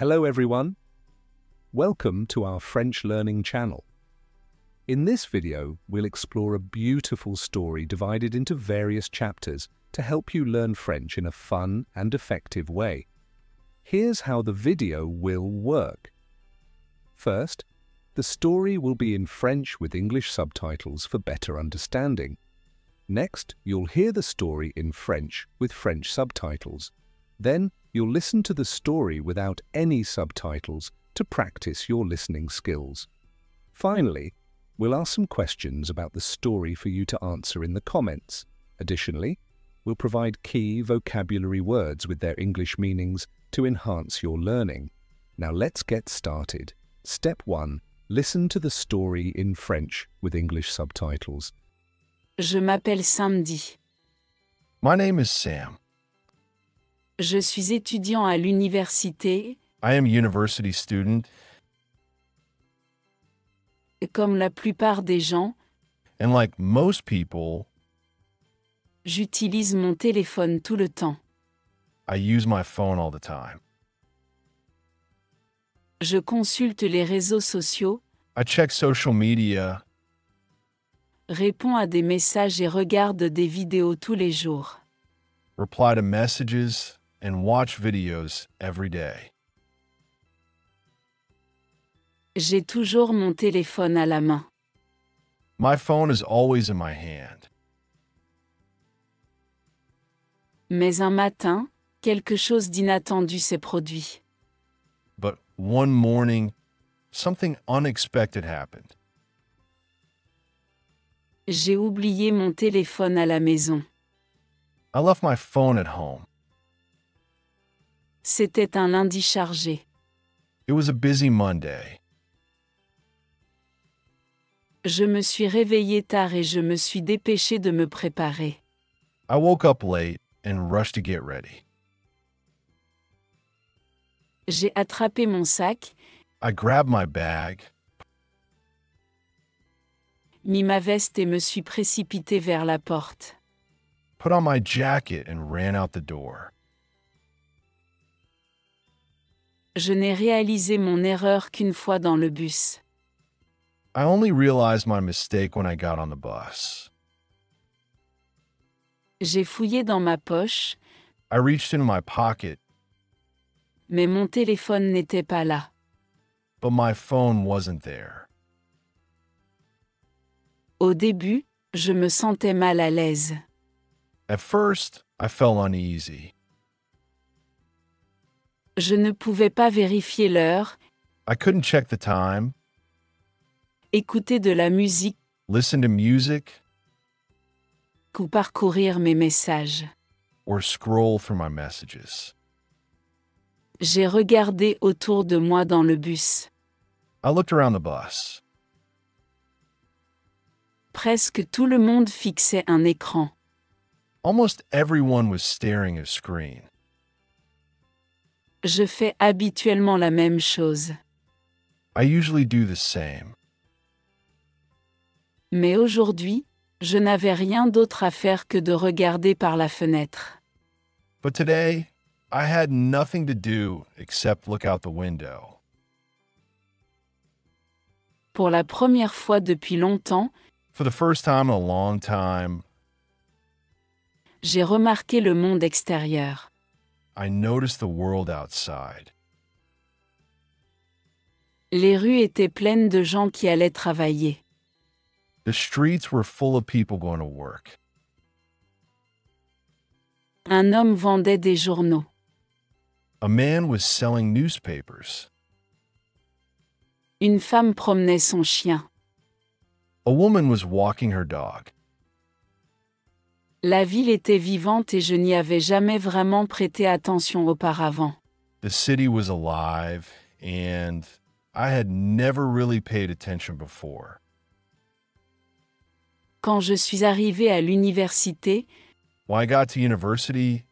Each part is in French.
Hello everyone. Welcome to our French learning channel. In this video, we'll explore a beautiful story divided into various chapters to help you learn French in a fun and effective way. Here's how the video will work. First, the story will be in French with English subtitles for better understanding. Next, you'll hear the story in French with French subtitles. Then, you'll listen to the story without any subtitles to practice your listening skills. Finally, we'll ask some questions about the story for you to answer in the comments. Additionally, we'll provide key vocabulary words with their English meanings to enhance your learning. Now let's get started. Step 1. Listen to the story in French with English subtitles. Je m'appelle Samedi. My name is Sam. Je suis étudiant à l'université. I am a university student, Comme la plupart des gens, and like most people, j'utilise mon téléphone tout le temps. I use my phone all the time. Je consulte les réseaux sociaux, I check social media, réponds à des messages et regarde des vidéos tous les jours. reply to messages, and watch videos every day. J'ai toujours mon téléphone à la main. My phone is always in my hand. Mais un matin, quelque chose d'inattendu s'est produit. But one morning, something unexpected happened. J'ai oublié mon téléphone à la maison. I left my phone at home. C'était un lundi chargé. It was a busy Monday. Je me suis réveillé tard et je me suis dépêché de me préparer. I woke up late and rushed to get ready. J'ai attrapé mon sac, I grabbed my bag, mis ma veste et me suis précipité vers la porte. put on my jacket, and ran out the door. Je n'ai réalisé mon erreur qu'une fois dans le bus. I only realized my mistake when I got on the bus. J'ai fouillé dans ma poche, I reached into my pocket, mais mon téléphone n'était pas là. but my phone wasn't there. Au début, je me sentais mal à l'aise. At first, I felt uneasy. Je ne pouvais pas vérifier l'heure, I couldn't check the time, écouter de la musique listen to music, ou parcourir mes messages. or scroll through my messages. J'ai regardé autour de moi dans le bus. I looked around the bus. Presque tout le monde fixait un écran. Almost everyone was staring at a screen. Je fais habituellement la même chose. I usually do the same. Mais aujourd'hui, je n'avais rien d'autre à faire que de regarder par la fenêtre. But today, I had nothing to do except look out the window. Pour la première fois depuis longtemps, For the first time in a long time, j'ai remarqué le monde extérieur. I noticed the world outside. Les rues étaient pleines de gens qui allaient travailler. The streets were full of people going to work. Un homme vendait des journaux. A man was selling newspapers. Une femme promenait son chien. A woman was walking her dog. La ville était vivante et je n'y avais jamais vraiment prêté attention auparavant. The city was alive, and I had never really paid attention before. Quand je suis arrivé à l'université, When I got to university,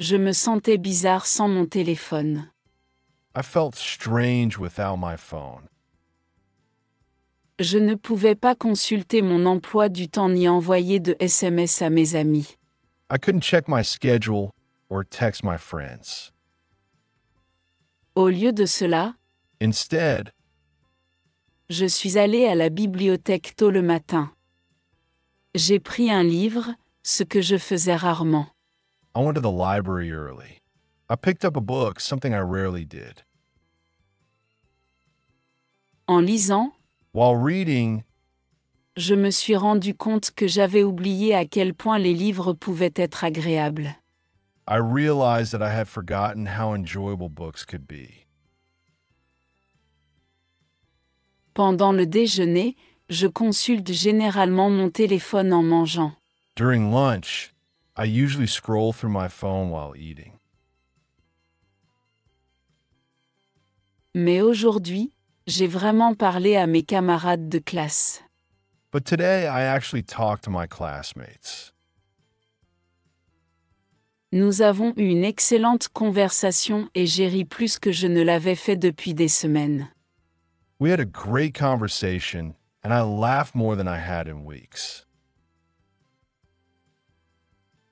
je me sentais bizarre sans mon téléphone. I felt strange without my phone. Je ne pouvais pas consulter mon emploi du temps ni envoyer de SMS à mes amis. I couldn't check my schedule or text my friends. Au lieu de cela, Instead, je suis allée à la bibliothèque tôt le matin. J'ai pris un livre, ce que je faisais rarement. I went to the library early. I picked up a book, something I rarely did. En lisant, While reading, je me suis rendu compte que j'avais oublié à quel point les livres pouvaient être agréables. I realized that I had forgotten how enjoyable books could be. Pendant le déjeuner, je consulte généralement mon téléphone en mangeant. During lunch, I usually scroll through my phone while eating. Mais aujourd'hui, j'ai vraiment parlé à mes camarades de classe. But today, I actually talked to my classmates. Nous avons eu une excellente conversation et j'ai ri plus que je ne l'avais fait depuis des semaines. We had a great conversation, and I laughed more than I had in weeks.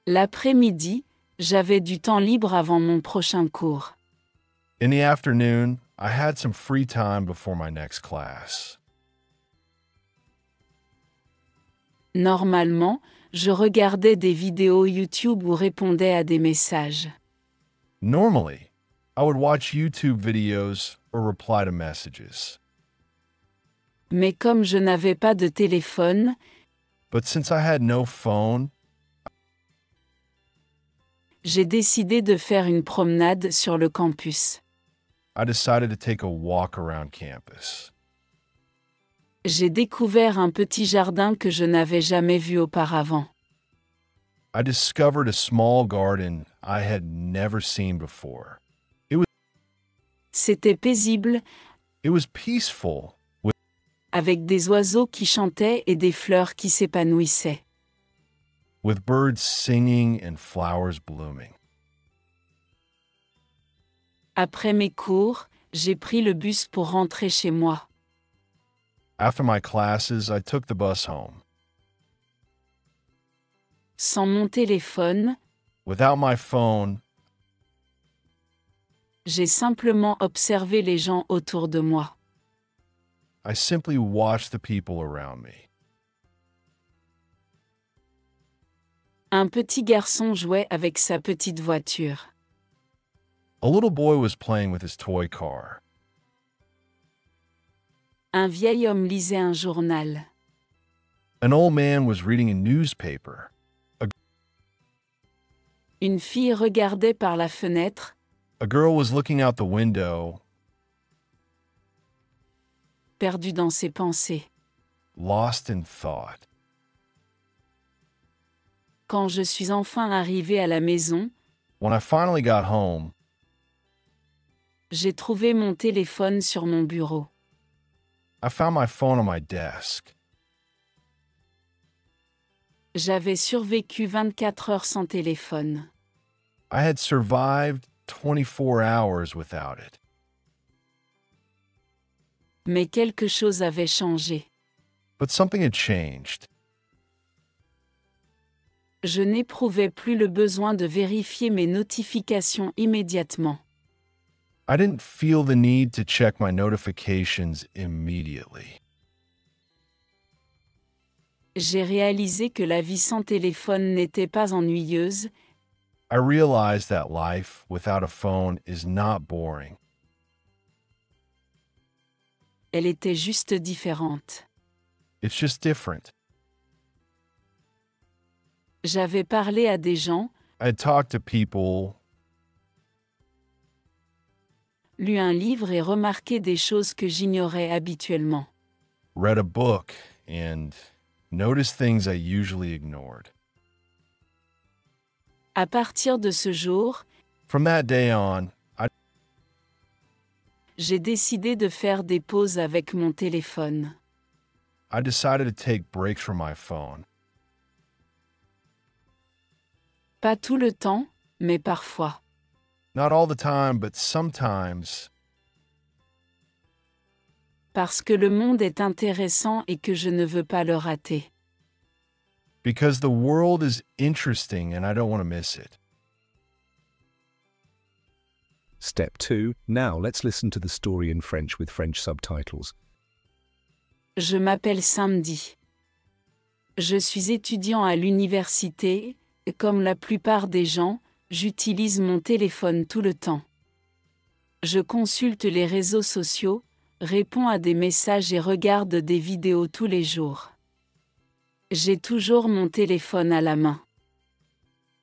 L'après-midi, j'avais du temps libre avant mon prochain cours. In the afternoon, I had some free time before my next class. Normalement, je regardais des vidéos YouTube ou répondais à des messages. Normally, I would watch YouTube videos or reply to messages. Mais comme je n'avais pas de téléphone, But since I had no phone, j'ai décidé de faire une promenade sur le campus. I decided to take a walk around campus. J'ai découvert un petit jardin que je n'avais jamais vu auparavant. I discovered a small garden I had never seen before. C'était paisible, It was peaceful, avec des oiseaux qui chantaient et des fleurs qui s'épanouissaient. with birds singing and flowers blooming. Après mes cours, j'ai pris le bus pour rentrer chez moi. After my classes, I took the bus home. Sans mon téléphone, Without my phone, j'ai simplement observé les gens autour de moi. I simply watched the people around me. Un petit garçon jouait avec sa petite voiture. A little boy was playing with his toy car. Un vieil homme lisait un journal. An old man was reading a newspaper. Une fille regardait par la fenêtre, A girl was looking out the window, perdue dans ses pensées. lost in thought. Quand je suis enfin arrivée à la maison, When I finally got home, j'ai trouvé mon téléphone sur mon bureau. I found my phone on my desk. J'avais survécu 24 heures sans téléphone. I had survived 24 hours without it. Mais quelque chose avait changé. But something had changed. Je n'éprouvais plus le besoin de vérifier mes notifications immédiatement. I didn't feel the need to check my notifications immediately. J'ai réalisé que la vie sans téléphone n'était pas ennuyeuse, I realized that life without a phone is not boring. elle était juste différente. It's just different. J'avais parlé à des gens, I had talked to people, lu un livre et remarqué des choses que j'ignorais habituellement. read a book, and noticed things I usually ignored. À partir de ce jour, From that day on, j'ai décidé de faire des pauses avec mon téléphone. I decided to take breaks from my phone. Pas tout le temps, mais parfois. Not all the time, but sometimes, Parce que le monde est intéressant et que je ne veux pas le rater. because the world is interesting and I don't want to miss it. Step 2. Now let's listen to the story in French with French subtitles. Je m'appelle Samedi. Je suis étudiant à l'université, et comme la plupart des gens, j'utilise mon téléphone tout le temps. Je consulte les réseaux sociaux, réponds à des messages et regarde des vidéos tous les jours. J'ai toujours mon téléphone à la main.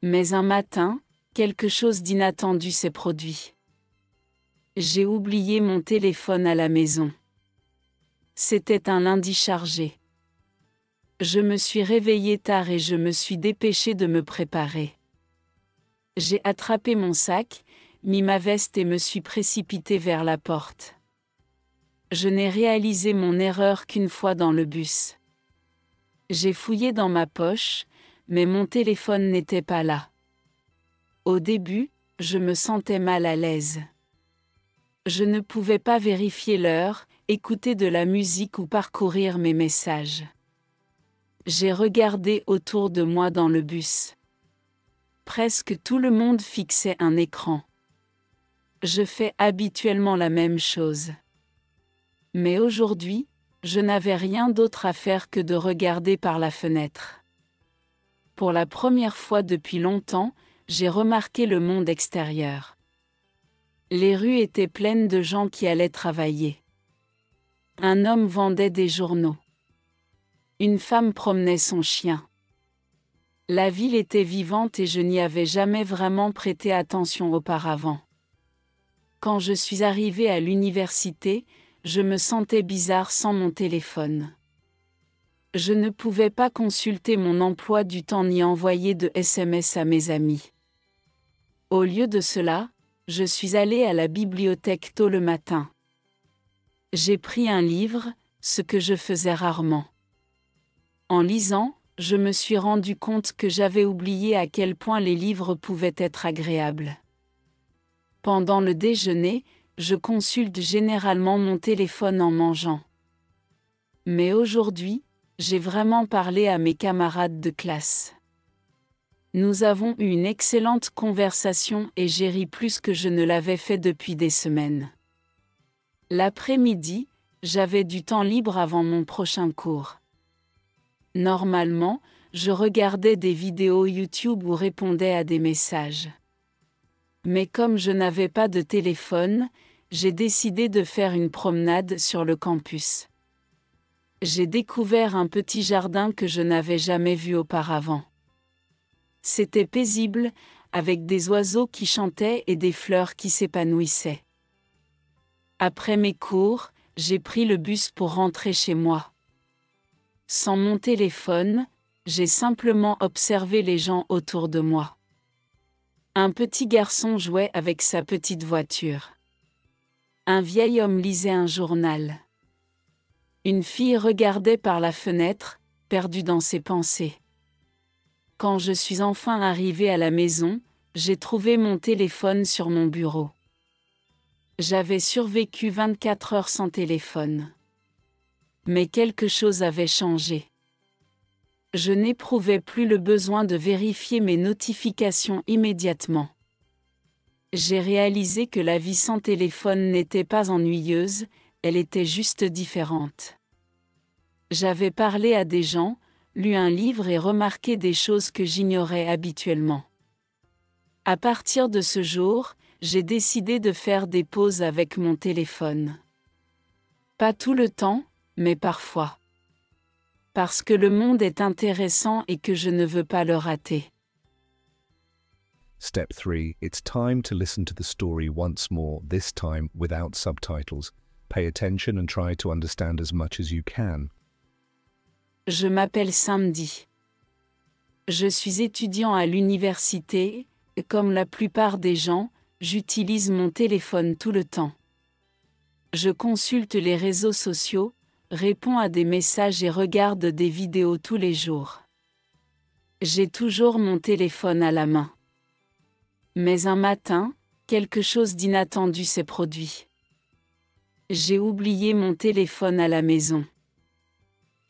Mais un matin, quelque chose d'inattendu s'est produit. J'ai oublié mon téléphone à la maison. C'était un lundi chargé. Je me suis réveillée tard et je me suis dépêchée de me préparer. J'ai attrapé mon sac, mis ma veste et me suis précipitée vers la porte. Je n'ai réalisé mon erreur qu'une fois dans le bus. J'ai fouillé dans ma poche, mais mon téléphone n'était pas là. Au début, je me sentais mal à l'aise. Je ne pouvais pas vérifier l'heure, écouter de la musique ou parcourir mes messages. J'ai regardé autour de moi dans le bus. Presque tout le monde fixait un écran. Je fais habituellement la même chose. Mais aujourd'hui, je n'avais rien d'autre à faire que de regarder par la fenêtre. Pour la première fois depuis longtemps, j'ai remarqué le monde extérieur. Les rues étaient pleines de gens qui allaient travailler. Un homme vendait des journaux. Une femme promenait son chien. La ville était vivante et je n'y avais jamais vraiment prêté attention auparavant. Quand je suis arrivée à l'université, je me sentais bizarre sans mon téléphone. Je ne pouvais pas consulter mon emploi du temps ni envoyer de SMS à mes amis. Au lieu de cela, je suis allée à la bibliothèque tôt le matin. J'ai pris un livre, ce que je faisais rarement. En lisant, je me suis rendu compte que j'avais oublié à quel point les livres pouvaient être agréables. Pendant le déjeuner, je consulte généralement mon téléphone en mangeant. Mais aujourd'hui, j'ai vraiment parlé à mes camarades de classe. Nous avons eu une excellente conversation et j'ai ri plus que je ne l'avais fait depuis des semaines. L'après-midi, j'avais du temps libre avant mon prochain cours. Normalement, je regardais des vidéos YouTube ou répondais à des messages. Mais comme je n'avais pas de téléphone, j'ai décidé de faire une promenade sur le campus. J'ai découvert un petit jardin que je n'avais jamais vu auparavant. C'était paisible, avec des oiseaux qui chantaient et des fleurs qui s'épanouissaient. Après mes cours, j'ai pris le bus pour rentrer chez moi. Sans mon téléphone, j'ai simplement observé les gens autour de moi. Un petit garçon jouait avec sa petite voiture. Un vieil homme lisait un journal. Une fille regardait par la fenêtre, perdue dans ses pensées. Quand je suis enfin arrivée à la maison, j'ai trouvé mon téléphone sur mon bureau. J'avais survécu 24 heures sans téléphone. Mais quelque chose avait changé. Je n'éprouvais plus le besoin de vérifier mes notifications immédiatement. J'ai réalisé que la vie sans téléphone n'était pas ennuyeuse, elle était juste différente. J'avais parlé à des gens, lu un livre et remarqué des choses que j'ignorais habituellement. À partir de ce jour, j'ai décidé de faire des pauses avec mon téléphone. Pas tout le temps, mais parfois. Parce que le monde est intéressant et que je ne veux pas le rater. Step 3. It's time to listen to the story once more, this time without subtitles. Pay attention and try to understand as much as you can. Je m'appelle Samedi. Je suis étudiant à l'université, et comme la plupart des gens, j'utilise mon téléphone tout le temps. Je consulte les réseaux sociaux, réponds à des messages et regarde des vidéos tous les jours. J'ai toujours mon téléphone à la main. Mais un matin, quelque chose d'inattendu s'est produit. J'ai oublié mon téléphone à la maison.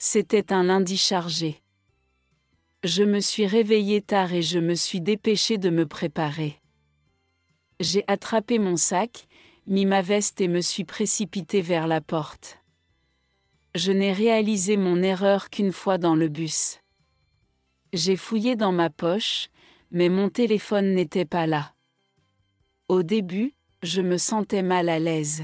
C'était un lundi chargé. Je me suis réveillée tard et je me suis dépêchée de me préparer. J'ai attrapé mon sac, mis ma veste et me suis précipité vers la porte. Je n'ai réalisé mon erreur qu'une fois dans le bus. J'ai fouillé dans ma poche, mais mon téléphone n'était pas là. Au début, je me sentais mal à l'aise.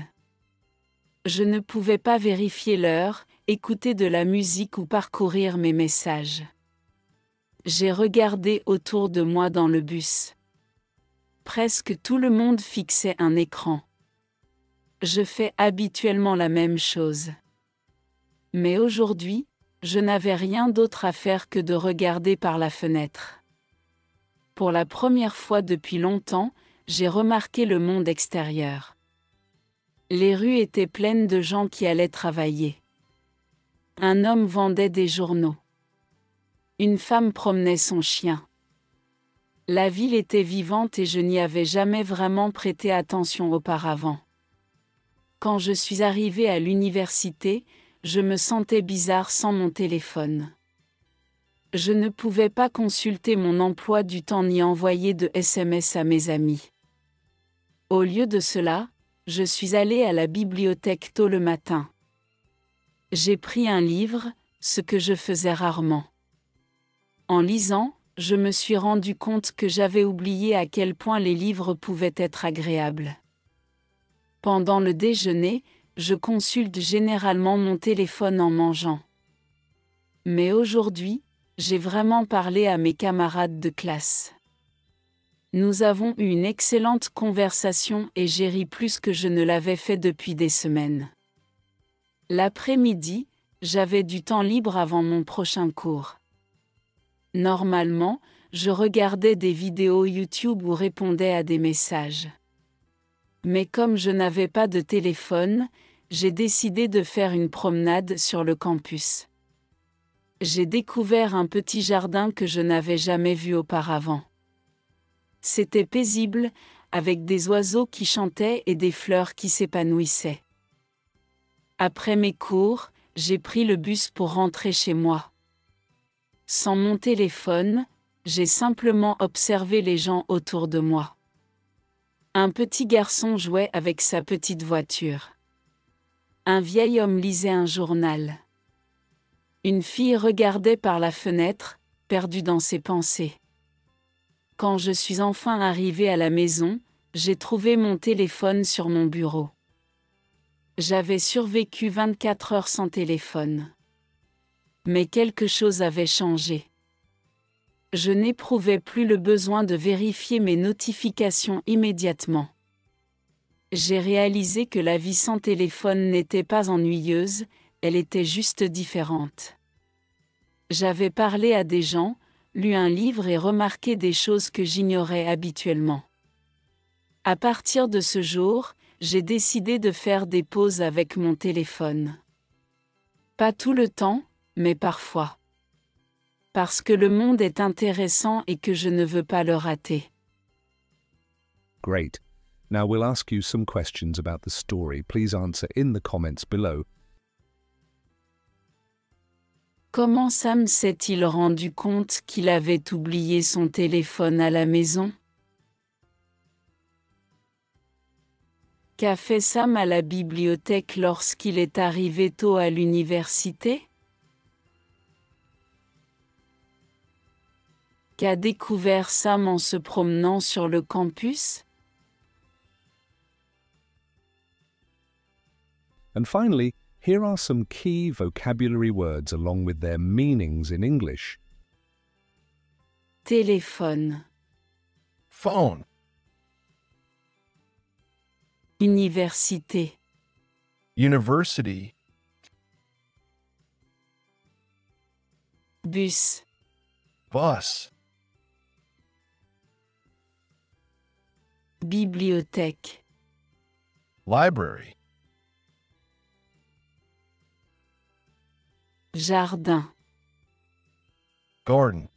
Je ne pouvais pas vérifier l'heure, écouter de la musique ou parcourir mes messages. J'ai regardé autour de moi dans le bus. Presque tout le monde fixait un écran. Je fais habituellement la même chose. Mais aujourd'hui, je n'avais rien d'autre à faire que de regarder par la fenêtre. Pour la première fois depuis longtemps, j'ai remarqué le monde extérieur. Les rues étaient pleines de gens qui allaient travailler. Un homme vendait des journaux. Une femme promenait son chien. La ville était vivante et je n'y avais jamais vraiment prêté attention auparavant. Quand je suis arrivée à l'université, je me sentais bizarre sans mon téléphone. Je ne pouvais pas consulter mon emploi du temps ni envoyer de SMS à mes amis. Au lieu de cela, je suis allée à la bibliothèque tôt le matin. J'ai pris un livre, ce que je faisais rarement. En lisant, je me suis rendu compte que j'avais oublié à quel point les livres pouvaient être agréables. Pendant le déjeuner, je consulte généralement mon téléphone en mangeant. Mais aujourd'hui, j'ai vraiment parlé à mes camarades de classe. Nous avons eu une excellente conversation et j'ai ri plus que je ne l'avais fait depuis des semaines. L'après-midi, j'avais du temps libre avant mon prochain cours. Normalement, je regardais des vidéos YouTube ou répondais à des messages. Mais comme je n'avais pas de téléphone, j'ai décidé de faire une promenade sur le campus. J'ai découvert un petit jardin que je n'avais jamais vu auparavant. C'était paisible, avec des oiseaux qui chantaient et des fleurs qui s'épanouissaient. Après mes cours, j'ai pris le bus pour rentrer chez moi. Sans mon téléphone, j'ai simplement observé les gens autour de moi. Un petit garçon jouait avec sa petite voiture. Un vieil homme lisait un journal. Une fille regardait par la fenêtre, perdue dans ses pensées. Quand je suis enfin arrivée à la maison, j'ai trouvé mon téléphone sur mon bureau. J'avais survécu 24 heures sans téléphone. Mais quelque chose avait changé. Je n'éprouvais plus le besoin de vérifier mes notifications immédiatement. J'ai réalisé que la vie sans téléphone n'était pas ennuyeuse, elle était juste différente. J'avais parlé à des gens, lu un livre et remarqué des choses que j'ignorais habituellement. À partir de ce jour, j'ai décidé de faire des pauses avec mon téléphone. Pas tout le temps, mais parfois. Parce que le monde est intéressant et que je ne veux pas le rater. Great. Now we'll ask you some questions about the story. Please answer in the comments below. Comment Sam s'est-il rendu compte qu'il avait oublié son téléphone à la maison? Qu'a fait Sam à la bibliothèque lorsqu'il est arrivé tôt à l'université? Qu'a découvert Sam en se promenant sur le campus? And finally, here are some key vocabulary words along with their meanings in English. Téléphone, Phone, université, university, bus, bus, bibliothèque, library, jardin, garden,